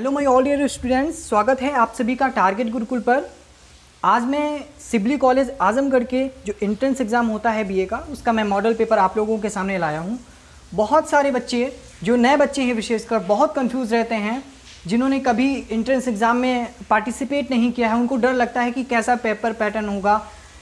Hello my all dear students, स्वागत है आप सभी का टारगेट गुरुकुल पर। आज मैं सिबली कॉलेज आजमगढ़ के जो एंट्रेंस एग्ज़ाम होता है बीए का, उसका मैं मॉडल पेपर आप लोगों के सामने लाया हूँ। बहुत सारे बच्चे जो नए बच्चे हैं विशेषकर बहुत कंफ्यूज रहते हैं, जिन्होंने कभी एंट्रेंस एग्ज़ाम में पार्टिसिपेट नहीं किया है। उनको डर लगता है कि कैसा पेपर पैटर्न होगा,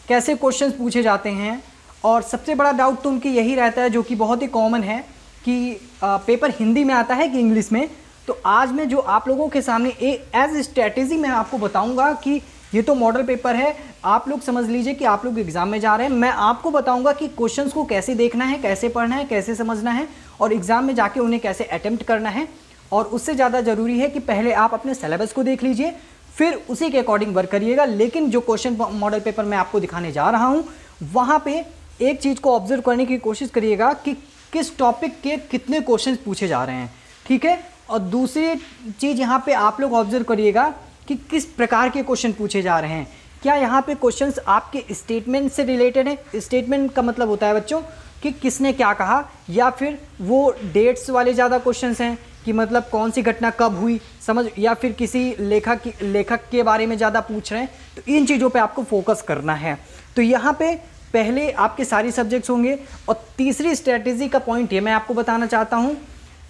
कैसे क्वेश्चन पूछे जाते हैं, और सबसे बड़ा डाउट तो उनकी यही रहता है जो कि बहुत ही कॉमन है कि पेपर हिंदी में आता है कि इंग्लिश में। तो आज मैं जो आप लोगों के सामने एज स्ट्रेटेजी मैं आपको बताऊंगा कि ये तो मॉडल पेपर है, आप लोग समझ लीजिए कि आप लोग एग्ज़ाम में जा रहे हैं। मैं आपको बताऊंगा कि क्वेश्चंस को कैसे देखना है, कैसे पढ़ना है, कैसे समझना है और एग्ज़ाम में जाके उन्हें कैसे अटेम्प्ट करना है। और उससे ज़्यादा ज़रूरी है कि पहले आप अपने सिलेबस को देख लीजिए, फिर उसी के अकॉर्डिंग वर्क करिएगा। लेकिन जो क्वेश्चन मॉडल पेपर मैं आपको दिखाने जा रहा हूँ, वहाँ पर एक चीज़ को ऑब्जर्व करने की कोशिश करिएगा कि किस टॉपिक के कितने क्वेश्चन पूछे जा रहे हैं, ठीक है। और दूसरी चीज़ यहाँ पे आप लोग ऑब्जर्व करिएगा कि किस प्रकार के क्वेश्चन पूछे जा रहे हैं। क्या यहाँ पे क्वेश्चंस आपके स्टेटमेंट से रिलेटेड है? स्टेटमेंट का मतलब होता है बच्चों कि किसने क्या कहा, या फिर वो डेट्स वाले ज़्यादा क्वेश्चंस हैं कि मतलब कौन सी घटना कब हुई, समझ, या फिर किसी लेखक के बारे में ज़्यादा पूछ रहे हैं। तो इन चीज़ों पर आपको फोकस करना है। तो यहाँ पर पहले आपके सारी सब्जेक्ट्स होंगे। और तीसरी स्ट्रैटेजी का पॉइंट ये मैं आपको बताना चाहता हूँ।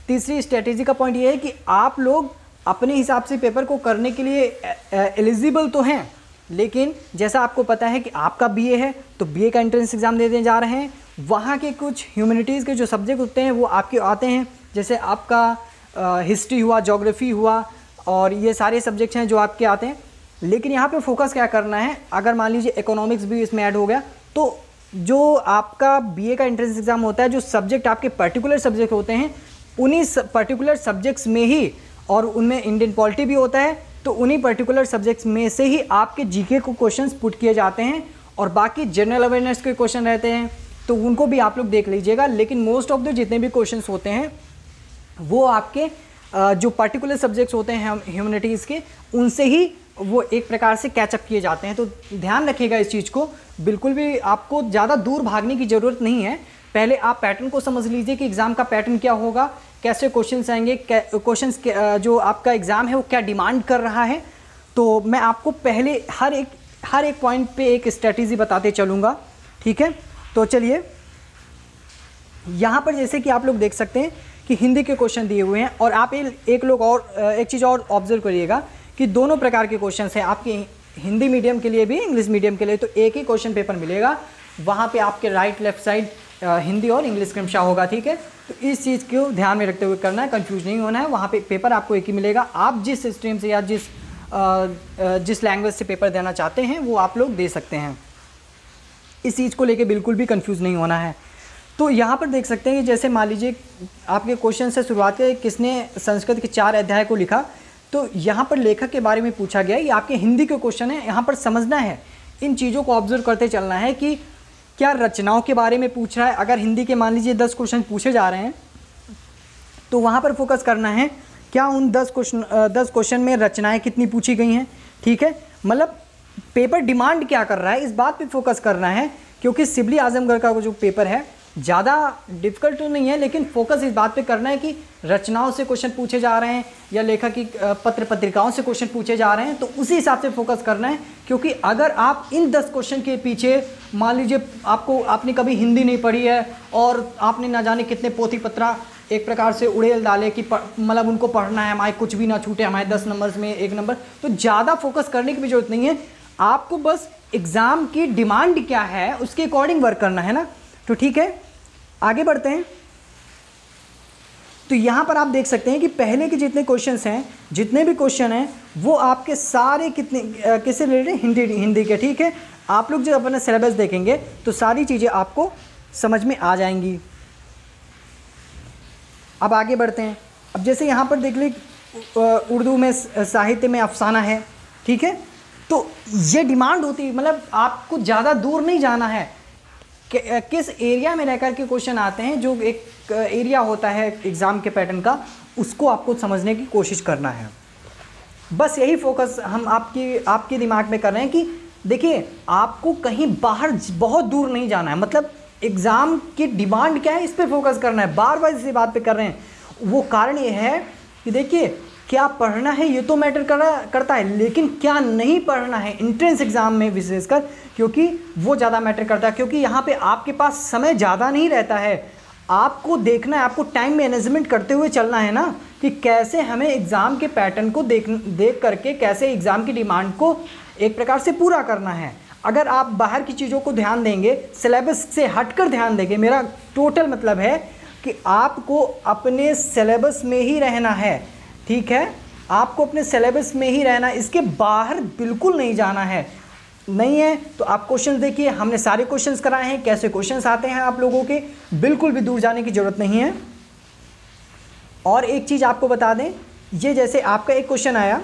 तीसरी स्ट्रैटेजी का पॉइंट ये है कि आप लोग अपने हिसाब से पेपर को करने के लिए एलिजिबल तो हैं, लेकिन जैसा आपको पता है कि आपका बीए है तो बीए का एंट्रेंस एग्ज़ाम देने जा रहे हैं। वहाँ के कुछ ह्यूमैनिटीज़ के जो सब्जेक्ट होते हैं वो आपके आते हैं, जैसे आपका हिस्ट्री हुआ, ज्योग्राफी हुआ, और ये सारे सब्जेक्ट्स हैं जो आपके आते हैं। लेकिन यहाँ पे फोकस क्या करना है, अगर मान लीजिए इकोनॉमिक्स भी इसमें ऐड हो गया, तो जो आपका बीए का एंट्रेंस एग्ज़ाम होता है, जो सब्जेक्ट आपके पर्टिकुलर सब्जेक्ट होते हैं, उन्हीं पर्टिकुलर सब्जेक्ट्स में ही, और उनमें इंडियन पॉलिटी भी होता है, तो उन्हीं पर्टिकुलर सब्जेक्ट्स में से ही आपके जीके को क्वेश्चंस पुट किए जाते हैं। और बाकी जनरल अवेयरनेस के क्वेश्चन रहते हैं तो उनको भी आप लोग देख लीजिएगा। लेकिन मोस्ट ऑफ द जितने भी क्वेश्चंस होते हैं वो आपके जो पर्टिकुलर सब्जेक्ट्स होते हैं ह्यूमैनिटीज़ के, उनसे ही वो एक प्रकार से कैचअप किए जाते हैं। तो ध्यान रखिएगा इस चीज़ को, बिल्कुल भी आपको ज़्यादा दूर भागने की ज़रूरत नहीं है। पहले आप पैटर्न को समझ लीजिए कि एग्ज़ाम का पैटर्न क्या होगा, कैसे क्वेश्चंस आएंगे, क्वेश्चंस जो आपका एग्ज़ाम है वो क्या डिमांड कर रहा है। तो मैं आपको पहले हर एक पॉइंट पे एक स्ट्रेटजी बताते चलूँगा, ठीक है। तो चलिए, यहाँ पर जैसे कि आप लोग देख सकते हैं कि हिंदी के क्वेश्चन दिए हुए हैं, और आप एक चीज़ और ऑब्जर्व करिएगा कि दोनों प्रकार के क्वेश्चन हैं आपके, हिंदी मीडियम के लिए भी, इंग्लिश मीडियम के लिए। तो एक ही क्वेश्चन पेपर मिलेगा, वहाँ पे आपके राइट लेफ्ट साइड हिंदी और इंग्लिश क्रमशः होगा, ठीक है। तो इस चीज़ को ध्यान में रखते हुए करना है, कंफ्यूज नहीं होना है। वहाँ पे पेपर आपको एक ही मिलेगा। आप जिस स्ट्रीम से या जिस लैंग्वेज से पेपर देना चाहते हैं वो आप लोग दे सकते हैं। इस चीज़ को लेके बिल्कुल भी कंफ्यूज नहीं होना है। तो यहाँ पर देख सकते हैं कि जैसे मान लीजिए आपके क्वेश्चन से शुरुआत करें, किसने संस्कृत के 4 अध्याय को लिखा। तो यहाँ पर लेखक के बारे में पूछा गया, ये आपके हिंदी के क्वेश्चन है। यहाँ पर समझना है, इन चीज़ों को ऑब्जर्व करते चलना है कि क्या रचनाओं के बारे में पूछ रहा है। अगर हिंदी के मान लीजिए 10 क्वेश्चन पूछे जा रहे हैं तो वहाँ पर फोकस करना है, क्या उन 10 क्वेश्चन में रचनाएं कितनी पूछी गई हैं, ठीक है। मतलब पेपर डिमांड क्या कर रहा है, इस बात पे फोकस करना है। क्योंकि सिबली आजमगढ़ का जो पेपर है ज़्यादा डिफ़िकल्ट तो नहीं है, लेकिन फोकस इस बात पे करना है कि रचनाओं से क्वेश्चन पूछे जा रहे हैं या लेखक की पत्र पत्रिकाओं से क्वेश्चन पूछे जा रहे हैं, तो उसी हिसाब से फोकस करना है। क्योंकि अगर आप इन 10 क्वेश्चन के पीछे, मान लीजिए आपने कभी हिंदी नहीं पढ़ी है और आपने ना जाने कितने पोथी पत्रा एक प्रकार से उड़ेल डाले कि मतलब उनको पढ़ना है, हमारे कुछ भी ना छूटे, हमारे 10 नंबर में 1 नंबर, तो ज़्यादा फोकस करने की भी जरूरत नहीं है। आपको बस एग्ज़ाम की डिमांड क्या है उसके अकॉर्डिंग वर्क करना है ना। तो ठीक है, आगे बढ़ते हैं। तो यहाँ पर आप देख सकते हैं कि पहले के जितने क्वेश्चंस हैं, जितने भी क्वेश्चन हैं, वो आपके सारे किससे रिलेटेड, हिंदी के, ठीक है। आप लोग जब अपना सिलेबस देखेंगे तो सारी चीज़ें आपको समझ में आ जाएंगी। अब आगे बढ़ते हैं। अब जैसे यहाँ पर देख ली उर्दू में साहित्य में अफसाना है, ठीक है। तो ये डिमांड होती है, मतलब आपको ज़्यादा दूर नहीं जाना है। किस एरिया में रहकर के क्वेश्चन आते हैं, जो एक एरिया होता है एग्ज़ाम के पैटर्न का, उसको आपको समझने की कोशिश करना है। बस यही फोकस हम आपके दिमाग में कर रहे हैं कि देखिए, आपको कहीं बाहर बहुत दूर नहीं जाना है। मतलब एग्ज़ाम की डिमांड क्या है, इस पे फोकस करना है। बार बार इसी बात पे कर रहे हैं। वो कारण ये है कि देखिए, क्या पढ़ना है ये तो मैटर करता है, लेकिन क्या नहीं पढ़ना है एंट्रेंस एग्ज़ाम में विशेषकर, क्योंकि वो ज़्यादा मैटर करता है। क्योंकि यहाँ पे आपके पास समय ज़्यादा नहीं रहता है, आपको देखना है, आपको टाइम मैनेजमेंट करते हुए चलना है ना, कि कैसे हमें एग्ज़ाम के पैटर्न को देख करके कैसे एग्ज़ाम की डिमांड को एक प्रकार से पूरा करना है। अगर आप बाहर की चीज़ों को ध्यान देंगे, सिलेबस से हटकर ध्यान देंगे, मेरा टोटल मतलब है कि आपको अपने सिलेबस में ही रहना है, ठीक है, आपको अपने सिलेबस में ही रहना, इसके बाहर बिल्कुल नहीं जाना है। नहीं है तो आप क्वेश्चन देखिए, हमने सारे क्वेश्चंस कराए हैं, कैसे क्वेश्चंस आते हैं आप लोगों के, बिल्कुल भी दूर जाने की ज़रूरत नहीं है। और एक चीज़ आपको बता दें, ये जैसे आपका एक क्वेश्चन आया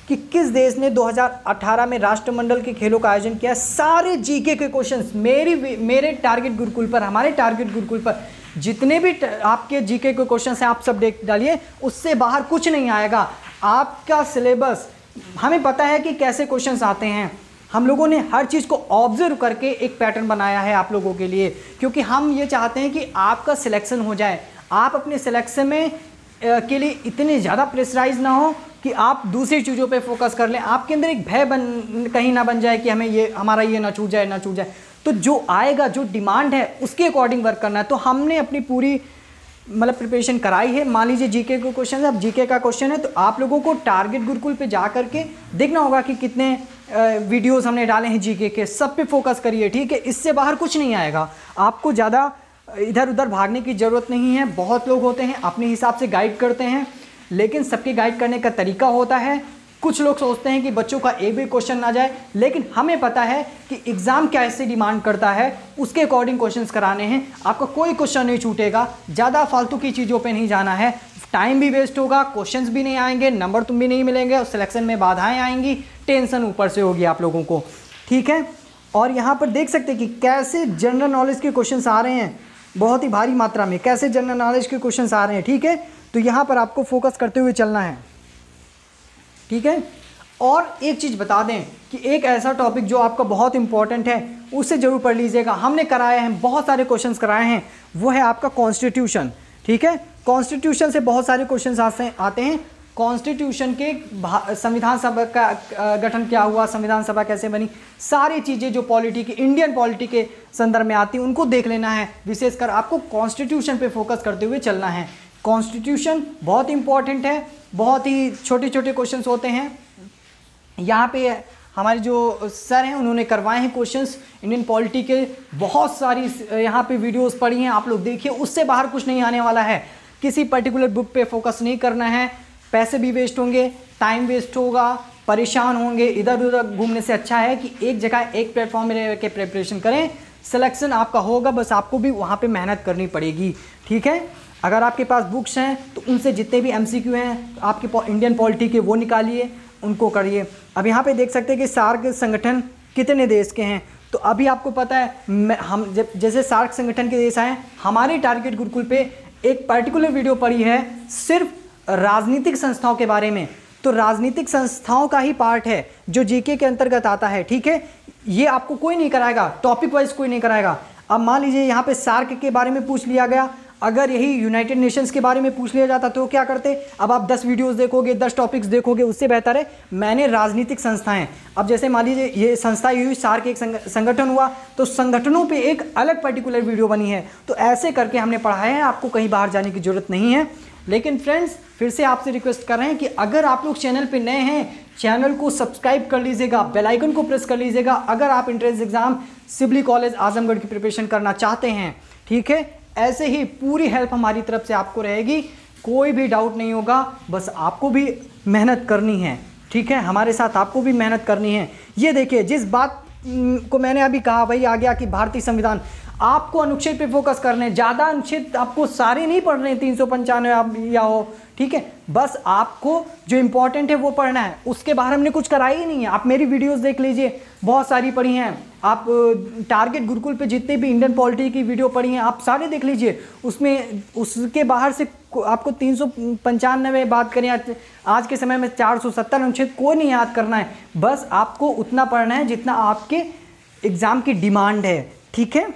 कि किस देश ने 2018 में राष्ट्रमंडल के खेलों का आयोजन किया, सारे जीके के क्वेश्चंस मेरे टारगेट गुरुकुल पर, हमारे टारगेट गुरुकुल पर जितने भी आपके जीके के क्वेश्चंस हैं आप सब देख डालिए, उससे बाहर कुछ नहीं आएगा। आपका सिलेबस, हमें पता है कि कैसे क्वेश्चंस आते हैं, हम लोगों ने हर चीज़ को ऑब्जर्व करके एक पैटर्न बनाया है आप लोगों के लिए, क्योंकि हम ये चाहते हैं कि आपका सिलेक्शन हो जाए। आप अपने सिलेक्शन में के लिए इतने ज़्यादा प्रेशराइज ना हो कि आप दूसरी चीज़ों पे फोकस कर लें, आपके अंदर एक भय कहीं ना बन जाए कि हमें ये, हमारा ये ना छूट जाए। तो जो आएगा, जो डिमांड है उसके अकॉर्डिंग वर्क करना है। तो हमने अपनी पूरी मतलब प्रिपरेशन कराई है। मान लीजिए जीके का क्वेश्चन है, अब जीके का क्वेश्चन है तो आप लोगों को टारगेट गुरुकुल पे जा करके देखना होगा कि कितने वीडियोस हमने डाले हैं जीके के, सब पे फोकस करिए, ठीक है। इससे बाहर कुछ नहीं आएगा, आपको ज़्यादा इधर उधर भागने की ज़रूरत नहीं है। बहुत लोग होते हैं अपने हिसाब से गाइड करते हैं, लेकिन सबके गाइड करने का तरीका होता है। कुछ लोग सोचते हैं कि बच्चों का एक भी क्वेश्चन ना जाए, लेकिन हमें पता है कि एग्ज़ाम कैसे डिमांड करता है, उसके अकॉर्डिंग क्वेश्चंस कराने हैं। आपका कोई क्वेश्चन नहीं छूटेगा, ज़्यादा फालतू की चीज़ों पे नहीं जाना है, टाइम भी वेस्ट होगा, क्वेश्चंस भी नहीं आएंगे, नंबर तुम भी नहीं मिलेंगे और सिलेक्शन में बाधाएं आएंगी, टेंशन ऊपर से होगी आप लोगों को, ठीक है। और यहाँ पर देख सकते हैं कि कैसे जनरल नॉलेज के क्वेश्चन आ रहे हैं, बहुत ही भारी मात्रा में कैसे जनरल नॉलेज के क्वेश्चन आ रहे हैं, ठीक है। तो यहाँ पर आपको फोकस करते हुए चलना है, ठीक है। और एक चीज़ बता दें कि एक ऐसा टॉपिक जो आपका बहुत इंपॉर्टेंट है उसे जरूर पढ़ लीजिएगा। हमने कराए हैं, बहुत सारे क्वेश्चंस कराए हैं, वो है आपका कॉन्स्टिट्यूशन, ठीक है। कॉन्स्टिट्यूशन से बहुत सारे क्वेश्चंस आते हैं। कॉन्स्टिट्यूशन के संविधान सभा का गठन क्या हुआ, संविधान सभा कैसे बनी, सारी चीज़ें जो पॉलिटी के, इंडियन पॉलिटी के संदर्भ में आती हैं उनको देख लेना है। विशेषकर आपको कॉन्स्टिट्यूशन पे फोकस करते हुए चलना है। कॉन्स्टिट्यूशन बहुत इंपॉर्टेंट है, बहुत ही छोटे छोटे क्वेश्चंस होते हैं। यहाँ पे हमारे जो सर हैं उन्होंने करवाए हैं क्वेश्चंस इंडियन पॉलिटी के, बहुत सारी यहाँ पे वीडियोस पढ़ी हैं, आप लोग देखिए, उससे बाहर कुछ नहीं आने वाला है। किसी पर्टिकुलर बुक पे फोकस नहीं करना है, पैसे भी वेस्ट होंगे, टाइम वेस्ट होगा, परेशान होंगे, इधर उधर घूमने से अच्छा है कि एक जगह एक प्लेटफॉर्म में रह के प्रिपरेशन करें। सिलेक्शन आपका होगा, बस आपको भी वहाँ पे मेहनत करनी पड़ेगी, ठीक है। अगर आपके पास बुक्स हैं तो उनसे जितने भी MCQ हैं आपके इंडियन पॉलिटी के वो निकालिए, उनको करिए। अब यहाँ पे देख सकते हैं कि सार्क संगठन कितने देश के हैं, तो अभी आपको पता है हम जैसे सार्क संगठन के देश आए, हमारे टारगेट गुरुकुल पे एक पर्टिकुलर वीडियो पड़ी है सिर्फ राजनीतिक संस्थाओं के बारे में। तो राजनीतिक संस्थाओं का ही पार्ट है जो जीके के अंतर्गत आता है, ठीक है। ये आपको कोई नहीं कराएगा, टॉपिक वाइज कोई नहीं कराएगा। अब मान लीजिए यहाँ पे सार्क के बारे में पूछ लिया गया, अगर यही यूनाइटेड नेशंस के बारे में पूछ लिया जाता तो क्या करते। अब आप 10 वीडियोस देखोगे, 10 टॉपिक्स देखोगे, उससे बेहतर है मैंने राजनीतिक संस्थाएं, अब जैसे मान लीजिए ये संस्था हुई, सार्क एक संगठन हुआ, तो संगठनों पे एक अलग पर्टिकुलर वीडियो बनी है। तो ऐसे करके हमने पढ़ाया है, आपको कहीं बाहर जाने की जरूरत नहीं है। लेकिन फ्रेंड्स फिर से आपसे रिक्वेस्ट कर रहे हैं कि अगर आप लोग चैनल पे नए हैं, चैनल को सब्सक्राइब कर लीजिएगा, बेल आइकन को प्रेस कर लीजिएगा अगर आप entrance exam Sibley college Azamgarh की प्रिपरेशन करना चाहते हैं, ठीक है। ऐसे ही पूरी हेल्प हमारी तरफ से आपको रहेगी, कोई भी डाउट नहीं होगा, बस आपको भी मेहनत करनी है, ठीक है। हमारे साथ आपको भी मेहनत करनी है। ये देखिए, जिस बात को मैंने अभी कहा वही आ गया कि भारतीय संविधान, आपको अनुच्छेद पे फोकस करने, ज़्यादा अनुच्छेद आपको सारे नहीं पढ़ रहे, 395 या हो, ठीक है। बस आपको जो इम्पोर्टेंट है वो पढ़ना है, उसके बाहर हमने कुछ कराई ही नहीं है। आप मेरी वीडियोस देख लीजिए, बहुत सारी पढ़ी हैं। आप टारगेट गुरुकुल पे जितने भी इंडियन पॉलिटी की वीडियो पढ़ी हैं आप सारे देख लीजिए, उसमें उसके बाहर से आपको 395 बात करें, आज के समय में 470 अनुच्छेद कोई नहीं याद करना है, बस आपको उतना पढ़ना है जितना आपके एग्ज़ाम की डिमांड है, ठीक है।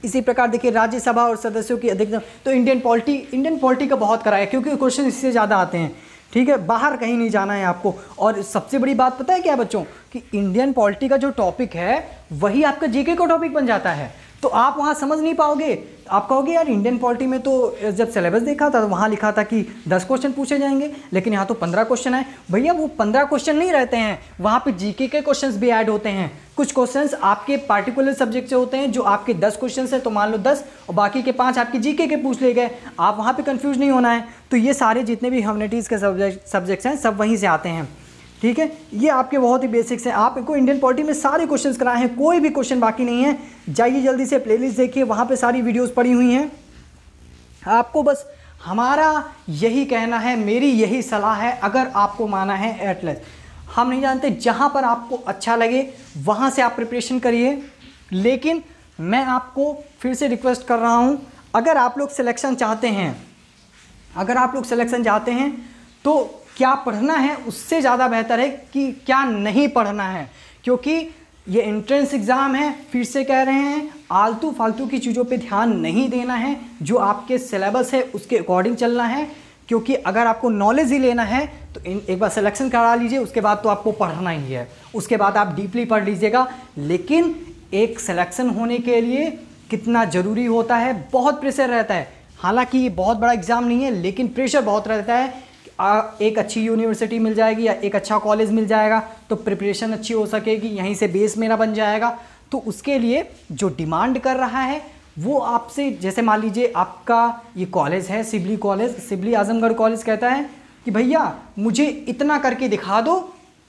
इसी प्रकार देखिए राज्यसभा और सदस्यों की अधिकतम, तो इंडियन पॉलिटी का बहुत करा है क्योंकि क्वेश्चन इससे ज़्यादा आते हैं। ठीक है, बाहर कहीं नहीं जाना है आपको। और सबसे बड़ी बात पता है क्या बच्चों, कि इंडियन पॉलिटी का जो टॉपिक है वही आपका जीके का टॉपिक बन जाता है। तो आप वहाँ समझ नहीं पाओगे, आप कहोगे यार इंडियन पॉलिटी में तो जब सिलेबस देखा था तो वहाँ लिखा था कि 10 क्वेश्चन पूछे जाएंगे, लेकिन यहाँ तो 15 क्वेश्चन है। भैया वो 15 क्वेश्चन नहीं रहते हैं, वहाँ पे जीके के क्वेश्चंस भी ऐड होते हैं। कुछ क्वेश्चंस आपके पार्टिकुलर सब्जेक्ट से होते हैं, जो आपके 10 क्वेश्चन है तो मान लो 10 और बाकी के 5 आपके जीके के पूछ ले गए। आप वहाँ पर कन्फ्यूज नहीं होना है। तो ये सारे जितने भी ह्यूमैनिटीज़ के सब्जेक्ट्स हैं सब वहीं से आते हैं। ठीक है, ये आपके बहुत ही बेसिक्स हैं। आपको इंडियन पॉलिटी में सारे क्वेश्चंस कराए हैं, कोई भी क्वेश्चन बाकी नहीं है। जाइए जल्दी से प्लेलिस्ट देखिए, वहाँ पे सारी वीडियोस पड़ी हुई हैं। आपको बस हमारा यही कहना है, मेरी यही सलाह है, अगर आपको माना है एटलस, हम नहीं जानते, जहाँ पर आपको अच्छा लगे वहाँ से आप प्रिपरेशन करिए। लेकिन मैं आपको फिर से रिक्वेस्ट कर रहा हूँ, अगर आप लोग सिलेक्शन चाहते हैं तो क्या पढ़ना है उससे ज़्यादा बेहतर है कि क्या नहीं पढ़ना है, क्योंकि ये एंट्रेंस एग्ज़ाम है। फिर से कह रहे हैं, आलतू फालतू की चीज़ों पे ध्यान नहीं देना है, जो आपके सिलेबस है उसके अकॉर्डिंग चलना है। क्योंकि अगर आपको नॉलेज ही लेना है तो एक बार सिलेक्शन करा लीजिए, उसके बाद तो आपको पढ़ना ही है, उसके बाद आप डीपली पढ़ लीजिएगा। लेकिन एक सिलेक्शन होने के लिए कितना ज़रूरी होता है, बहुत प्रेशर रहता है। हालाँकि ये बहुत बड़ा एग्ज़ाम नहीं है, लेकिन प्रेशर बहुत रहता है। एक अच्छी यूनिवर्सिटी मिल जाएगी या एक अच्छा कॉलेज मिल जाएगा तो प्रिपरेशन अच्छी हो सकेगी, यहीं से बेस मेरा बन जाएगा। तो उसके लिए जो डिमांड कर रहा है वो आपसे, जैसे मान लीजिए आपका ये कॉलेज है सिबली आजमगढ़ कॉलेज, कहता है कि भैया मुझे इतना करके दिखा दो,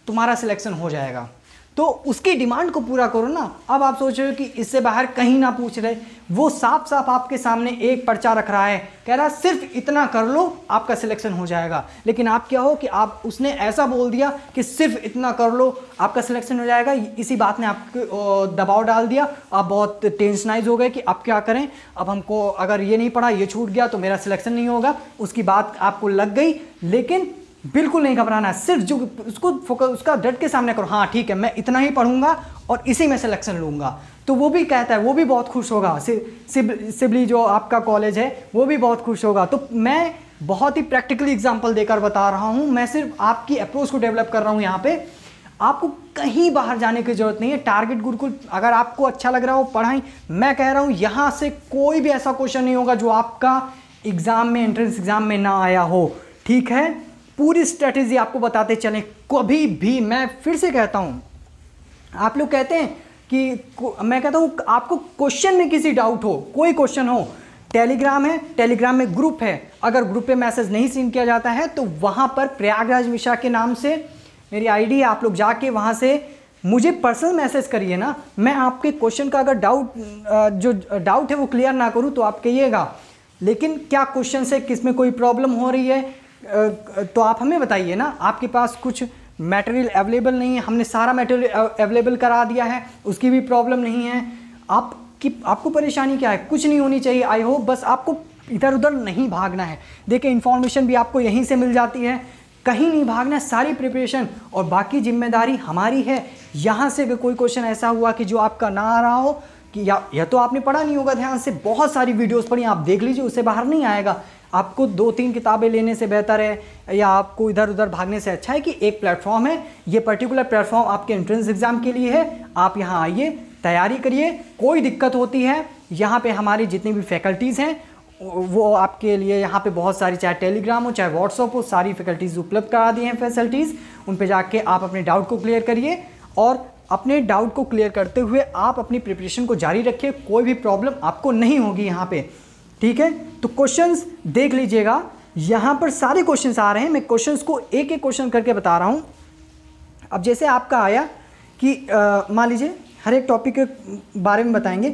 तुम्हारा सिलेक्शन हो जाएगा। तो उसकी डिमांड को पूरा करो ना। अब आप सोच रहे हो कि इससे बाहर कहीं ना पूछ रहे, वो साफ साफ आपके सामने एक पर्चा रख रहा है, कह रहा है सिर्फ इतना कर लो आपका सिलेक्शन हो जाएगा। लेकिन आप क्या हो कि आप, उसने ऐसा बोल दिया कि सिर्फ इतना कर लो आपका सिलेक्शन हो जाएगा। इसी बात ने आपको दबाव डाल दिया, आप बहुत टेंशनाइज हो गए कि अब क्या करें, अब हमको अगर ये नहीं पढ़ा, ये छूट गया तो मेरा सिलेक्शन नहीं होगा। उसकी बात आपको लग गई। लेकिन बिल्कुल नहीं घबराना है, सिर्फ जो उसको फोकस, उसका डट के सामने करो, हाँ ठीक है मैं इतना ही पढ़ूंगा और इसी में सिलेक्शन लूँगा। तो वो भी कहता है, वो भी बहुत खुश होगा, सिबली जो आपका कॉलेज है वो भी बहुत खुश होगा। तो मैं बहुत ही प्रैक्टिकली एग्जांपल देकर बता रहा हूँ, मैं सिर्फ आपकी अप्रोच को डेवलप कर रहा हूँ। यहाँ पे आपको कहीं बाहर जाने की ज़रूरत नहीं है। टारगेट गुरुकुल अगर आपको अच्छा लग रहा हो पढ़ाई, मैं कह रहा हूँ यहाँ से कोई भी ऐसा क्वेश्चन नहीं होगा जो आपका एग्ज़ाम में, एंट्रेंस एग्ज़ाम में ना आया हो। ठीक है, पूरी स्ट्रेटेजी आपको बताते चलें। कभी भी, मैं फिर से कहता हूं, आप लोग कहते हैं कि मैं कहता हूं आपको क्वेश्चन में किसी डाउट हो, कोई क्वेश्चन हो, टेलीग्राम है, टेलीग्राम में ग्रुप है। अगर ग्रुप पे मैसेज नहीं सीन किया जाता है तो वहां पर प्रयागराज मिश्रा के नाम से मेरी आईडी है, आप लोग जाके वहां से मुझे पर्सनल मैसेज करिए ना। मैं आपके क्वेश्चन का अगर जो डाउट है वो क्लियर ना करूँ तो आप कहिएगा, लेकिन क्या क्वेश्चन से किस में कोई प्रॉब्लम हो रही है तो आप हमें बताइए ना। आपके पास कुछ मटेरियल अवेलेबल नहीं है, हमने सारा मटेरियल अवेलेबल करा दिया है, उसकी भी प्रॉब्लम नहीं है। आपको परेशानी क्या है, कुछ नहीं होनी चाहिए। आई होप बस आपको इधर उधर नहीं भागना है। देखिए इन्फॉर्मेशन भी आपको यहीं से मिल जाती है, कहीं नहीं भागना है, सारी प्रिपरेशन और बाकी जिम्मेदारी हमारी है। यहाँ से अगर कोई क्वेश्चन ऐसा हुआ कि जो आपका ना आ रहा हो कि या तो आपने पढ़ा नहीं होगा ध्यान से, बहुत सारी वीडियोस पढ़ी, आप देख लीजिए, उससे बाहर नहीं आएगा। आपको 2-3 किताबें लेने से बेहतर है या आपको इधर उधर भागने से अच्छा है कि एक प्लेटफॉर्म है, ये पर्टिकुलर प्लेटफॉर्म आपके एंट्रेंस एग्जाम के लिए है। आप यहाँ आइए, तैयारी करिए। कोई दिक्कत होती है, यहाँ पे हमारी जितनी भी फैकल्टीज़ हैं वो आपके लिए यहाँ पे बहुत सारी, चाहे टेलीग्राम हो चाहे व्हाट्सअप हो, सारी फैकल्टीज़ उपलब्ध करा दी हैं फैसिलिटीज़। उन पे जाके आप अपने डाउट को क्लियर करिए और अपने डाउट को क्लियर करते हुए आप अपनी प्रिपरेशन को जारी रखिए। कोई भी प्रॉब्लम आपको नहीं होगी यहाँ पे। ठीक है, तो क्वेश्चंस देख लीजिएगा, यहाँ पर सारे क्वेश्चंस आ रहे हैं। मैं क्वेश्चंस को एक एक क्वेश्चन करके बता रहा हूँ। अब जैसे आपका आया कि मान लीजिए हर एक टॉपिक के बारे में बताएंगे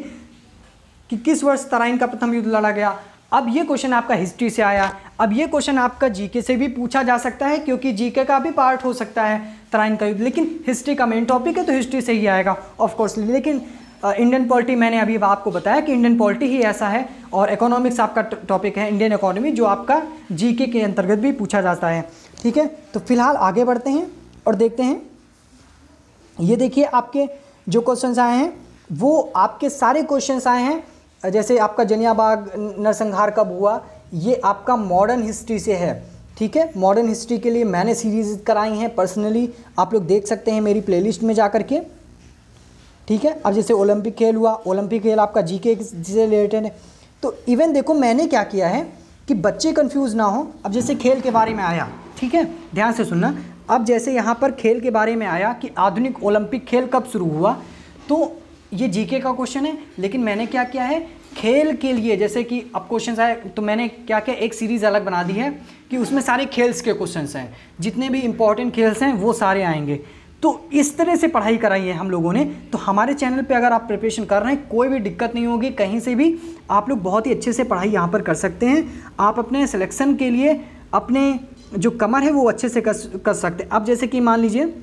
कि किस वर्ष तराइन का प्रथम युद्ध लड़ा गया। अब ये क्वेश्चन आपका हिस्ट्री से आया। अब ये क्वेश्चन आपका जीके से भी पूछा जा सकता है, क्योंकि जीके का भी पार्ट हो सकता है तराइन का युद्ध, लेकिन हिस्ट्री का मेन टॉपिक है तो हिस्ट्री से ही आएगा ऑफकोर्स। लेकिन इंडियन पॉलिटी, मैंने अभी आपको बताया कि इंडियन पॉलिटी ही ऐसा है, और इकोनॉमिक्स आपका टॉपिक है, इंडियन इकोनॉमी, जो आपका जीके के अंतर्गत भी पूछा जाता है। ठीक है, तो फिलहाल आगे बढ़ते हैं और देखते हैं। ये देखिए आपके जो क्वेश्चंस आए हैं वो आपके सारे क्वेश्चंस आए हैं जैसे आपका जलिया बाग नरसंहार कब हुआ, ये आपका मॉडर्न हिस्ट्री से है, ठीक है। मॉडर्न हिस्ट्री के लिए मैंने सीरीज कराई हैं पर्सनली, आप लोग देख सकते हैं मेरी प्लेलिस्ट में जा कर के, ठीक है। अब जैसे ओलंपिक खेल हुआ, ओलंपिक खेल आपका जीके से रिलेटेड है। तो इवन देखो मैंने क्या किया है कि बच्चे कंफ्यूज ना हो। अब जैसे खेल के बारे में आया, ठीक है, ध्यान से सुनना। अब जैसे यहाँ पर खेल के बारे में आया कि आधुनिक ओलंपिक खेल कब शुरू हुआ, तो ये जीके का क्वेश्चन है, लेकिन मैंने क्या किया है खेल के लिए, जैसे कि अब क्वेश्चंस आए तो मैंने क्या किया, एक सीरीज़ अलग बना दी है कि उसमें सारे खेल्स के क्वेश्चंस हैं, जितने भी इंपॉर्टेंट खेल्स हैं वो सारे आएंगे। तो इस तरह से पढ़ाई कराई है हम लोगों ने। तो हमारे चैनल पे अगर आप प्रिपरेशन कर रहे हैं कोई भी दिक्कत नहीं होगी, कहीं से भी आप लोग बहुत ही अच्छे से पढ़ाई यहाँ पर कर सकते हैं। आप अपने सिलेक्शन के लिए अपने जो कमर है वो अच्छे से कर सकते हैं। अब जैसे कि मान लीजिए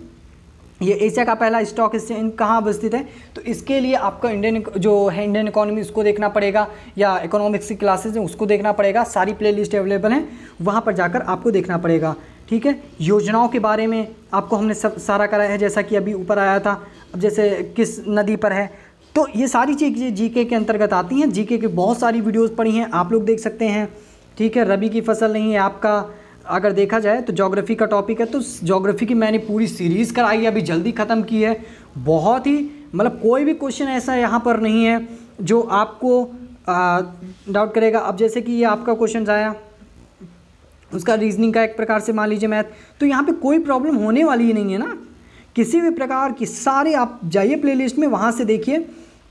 ये एशिया का पहला स्टॉक एक्सचेंज कहाँ अवस्थित है, तो इसके लिए आपका इंडियन जो है इंडियन इकोनॉमी उसको देखना पड़ेगा, या इकोनॉमिक्स की क्लासेज हैं उसको देखना पड़ेगा। सारी प्लेलिस्ट अवेलेबल हैं, वहाँ पर जाकर आपको देखना पड़ेगा, ठीक है। योजनाओं के बारे में आपको हमने सब सारा कराया है, जैसा कि अभी ऊपर आया था। अब जैसे किस नदी पर है, तो ये सारी चीज़ें जीके के अंतर्गत आती हैं। जीके की बहुत सारी वीडियोज़ पढ़ी हैं, आप लोग देख सकते हैं, ठीक है। रबी की फसल नहीं है आपका, अगर देखा जाए तो ज्योग्राफी का टॉपिक है, तो ज्योग्राफी की मैंने पूरी सीरीज़ कराई है, अभी जल्दी ख़त्म की है। बहुत ही मतलब कोई भी क्वेश्चन ऐसा यहाँ पर नहीं है जो आपको डाउट करेगा। अब जैसे कि ये आपका क्वेश्चन आया, उसका रीजनिंग का एक प्रकार से मान लीजिए मैथ, तो यहाँ पे कोई प्रॉब्लम होने वाली ही नहीं है ना किसी भी प्रकार की। सारे आप जाइए प्लेलिस्ट में, वहाँ से देखिए,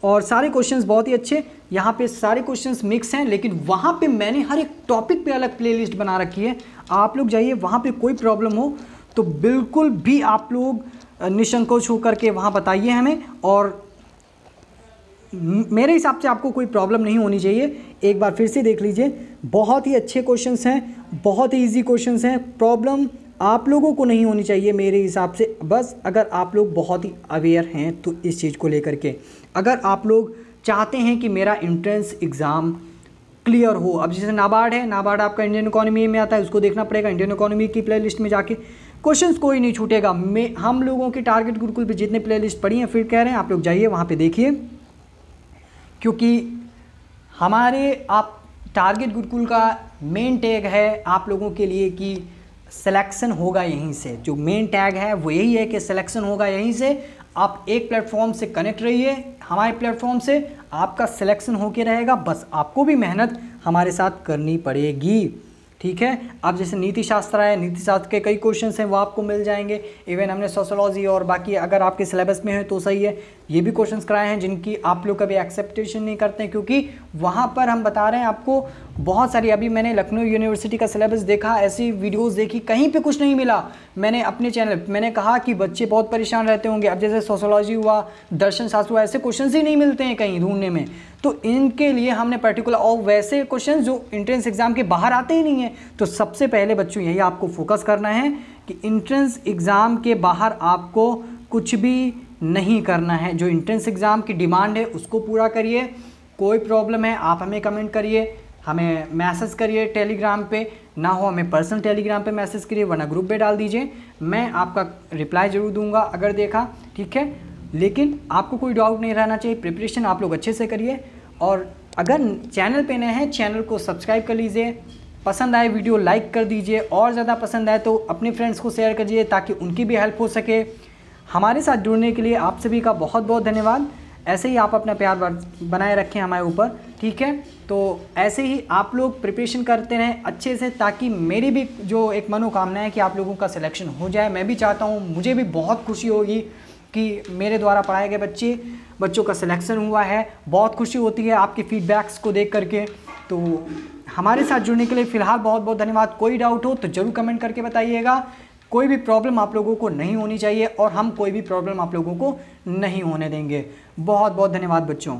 और सारे क्वेश्चंस बहुत ही अच्छे, यहाँ पे सारे क्वेश्चंस मिक्स हैं, लेकिन वहाँ पे मैंने हर एक टॉपिक पे अलग प्लेलिस्ट बना रखी है। आप लोग जाइए, वहाँ पे कोई प्रॉब्लम हो तो बिल्कुल भी आप लोग निसंकोच होकर के वहाँ बताइए हमें, और मेरे हिसाब से आपको कोई प्रॉब्लम नहीं होनी चाहिए। एक बार फिर से देख लीजिए, बहुत ही अच्छे क्वेश्चंस हैं, बहुत ही ईजी क्वेश्चंस हैं। प्रॉब्लम आप लोगों को नहीं होनी चाहिए मेरे हिसाब से, बस अगर आप लोग बहुत ही अवेयर हैं तो इस चीज़ को लेकर के। अगर आप लोग चाहते हैं कि मेरा एंट्रेंस एग्ज़ाम क्लियर हो, अब जैसे नाबार्ड है, नाबार्ड आपका इंडियन इकोनॉमी में आता है, उसको देखना पड़ेगा। इंडियन इकोनॉमी की प्लेलिस्ट में जाके क्वेश्चंस कोई नहीं छूटेगा। हम लोगों की टारगेट गुरुकुल पे जितने प्लेलिस्ट पढ़ी हैं, फिर कह रहे हैं आप लोग जाइए वहाँ पे देखिए, क्योंकि हमारे आप टारगेट गुरुकुल का मेन टैग है आप लोगों के लिए कि सिलेक्शन होगा यहीं से। जो मेन टैग है वो यही है कि सिलेक्शन होगा यहीं से। आप एक प्लेटफॉर्म से कनेक्ट रहिए, हमारे प्लेटफॉर्म से आपका सिलेक्शन होके रहेगा, बस आपको भी मेहनत हमारे साथ करनी पड़ेगी, ठीक है। अब जैसे नीति शास्त्र है, नीति शास्त्र के कई क्वेश्चंस हैं वो आपको मिल जाएंगे। इवन हमने सोशोलॉजी और बाकी अगर आपके सिलेबस में है तो सही है, ये भी क्वेश्चंस कराए हैं जिनकी आप लोग कभी एक्सेप्टेशन नहीं करते हैं, क्योंकि वहाँ पर हम बता रहे हैं आपको बहुत सारी। अभी मैंने लखनऊ यूनिवर्सिटी का सिलेबस देखा, ऐसी वीडियोज़ देखी, कहीं पर कुछ नहीं मिला। मैंने अपने चैनल मैंने कहा कि बच्चे बहुत परेशान रहते होंगे, अब जैसे सोशोलॉजी हुआ, दर्शन शास्त्र हुआ, ऐसे क्वेश्चन ही नहीं मिलते हैं कहीं ढूंढने में, तो इनके लिए हमने पर्टिकुलर, और वैसे क्वेश्चन जो एंट्रेंस एग्जाम के बाहर आते ही नहीं है। तो सबसे पहले बच्चों यही आपको फोकस करना है कि एंट्रेंस एग्ज़ाम के बाहर आपको कुछ भी नहीं करना है। जो एंट्रेंस एग्ज़ाम की डिमांड है उसको पूरा करिए। कोई प्रॉब्लम है आप हमें कमेंट करिए, हमें मैसेज करिए टेलीग्राम पे, ना हो हमें पर्सनल टेलीग्राम पे मैसेज करिए, वरना ग्रुप पे डाल दीजिए, मैं आपका रिप्लाई ज़रूर दूंगा अगर देखा, ठीक है। लेकिन आपको कोई डाउट नहीं रहना चाहिए, प्रिपरेशन आप लोग अच्छे से करिए। और अगर चैनल पे नए हैं, चैनल को सब्सक्राइब कर लीजिए, पसंद आए वीडियो लाइक कर दीजिए, और ज़्यादा पसंद आए तो अपने फ्रेंड्स को शेयर करिए ताकि उनकी भी हेल्प हो सके। हमारे साथ जुड़ने के लिए आप सभी का बहुत बहुत धन्यवाद। ऐसे ही आप अपना प्यार बनाए रखें हमारे ऊपर, ठीक है। तो ऐसे ही आप लोग प्रिपरेशन करते रहें अच्छे से, ताकि मेरी भी जो एक मनोकामना है कि आप लोगों का सिलेक्शन हो जाए। मैं भी चाहता हूँ, मुझे भी बहुत खुशी होगी कि मेरे द्वारा पढ़ाए गए बच्चों का सिलेक्शन हुआ है। बहुत खुशी होती है आपके फीडबैक्स को देख करके। तो हमारे साथ जुड़ने के लिए फ़िलहाल बहुत बहुत धन्यवाद। कोई डाउट हो तो ज़रूर कमेंट करके बताइएगा। कोई भी प्रॉब्लम आप लोगों को नहीं होनी चाहिए, और हम कोई भी प्रॉब्लम आप लोगों को नहीं होने देंगे। बहुत बहुत धन्यवाद बच्चों।